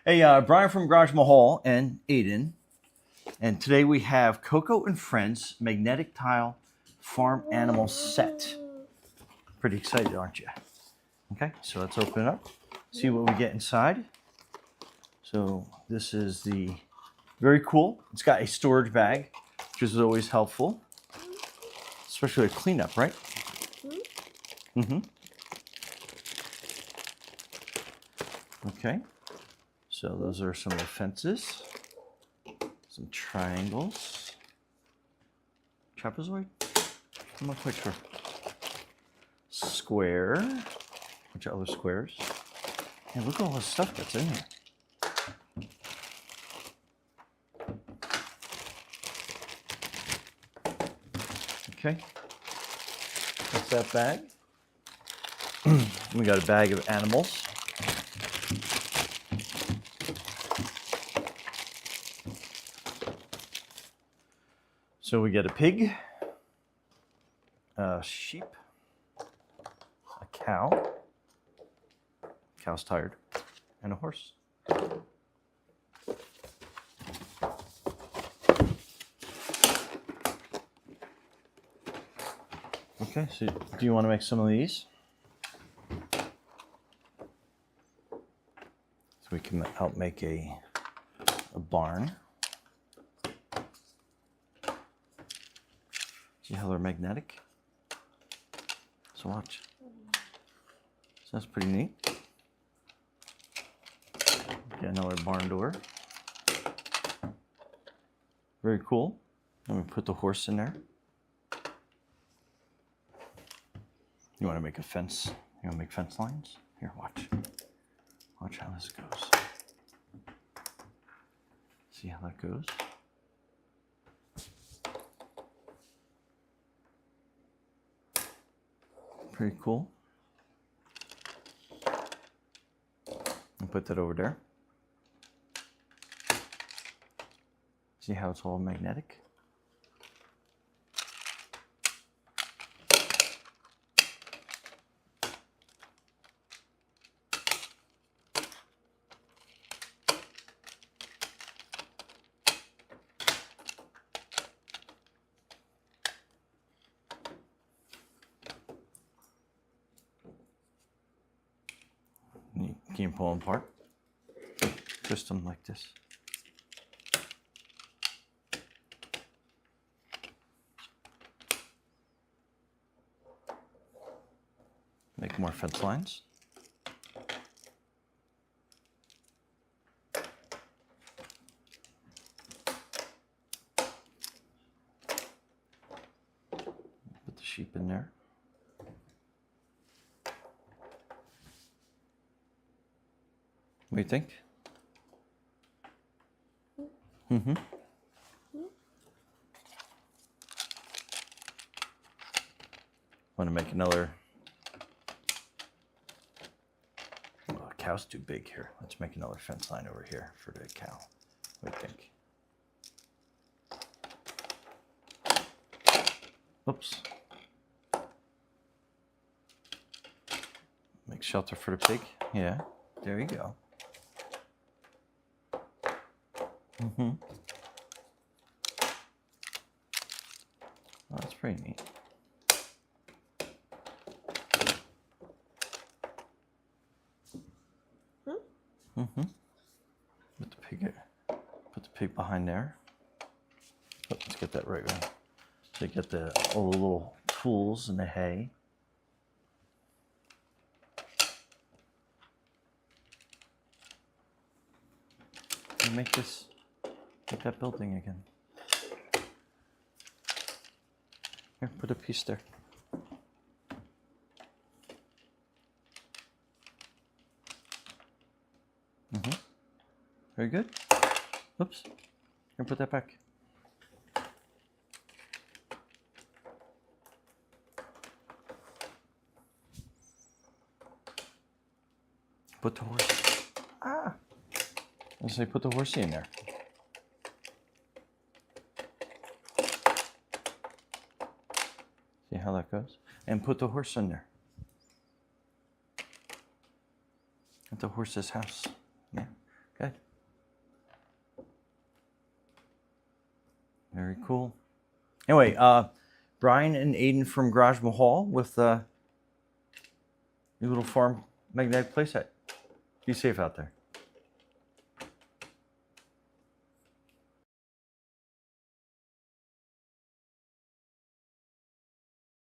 Hey, Brian from Garage Mahal and Aiden. And today we have Coco and Friends Magnetic Tile Farm Animal Set. Pretty excited, aren't you? Okay, so let's open it up, see what we get inside. So this is the, very cool. It's got a storage bag, which is always helpful, especially a cleanup, right? Mm-hmm. Okay, so those are some of the fences, some triangles, trapezoid, I'm not quite sure, square, a bunch of other squares, and look at all the stuff that's in here. Okay, that's that bag. We got a bag of animals. So we get a pig, a sheep, a cow, cow's tired, and a horse. Okay, so do you want to make some of these? So we can help make a barn. See how they're magnetic? So watch. So that's pretty neat. Get another barn door. Very cool. And we put the horse in there. You want to make a fence? You want to make fence lines? Here, watch. Watch how this goes. See how that goes? Pretty cool. And put that over there. See how it's all magnetic? You can pull them apart, twist them like this. Make more fence lines. Put the sheep in there. What do you think? Mm-hmm. Want to make another? Oh, the cow's too big here. Let's make another fence line over here for the cow. What do you think? Oops. Make shelter for the pig. Yeah. There you go. Mm-hmm. Oh, that's pretty neat. Mm-hmm. Put the pig behind there. Oh, let's get that right. So you get all the little tools and the hay. Make that building again. Here, put a piece there. Mm-hmm. Very good. Oops. Here, put that back. Put the horse. Ah! I say put the horsey in there. See how that goes? And put the horse in there. At the horse's house. Yeah, good. Very cool. Anyway, Brian and Aiden from Garage Mahal with your little farm magnetic playset. Be safe out there.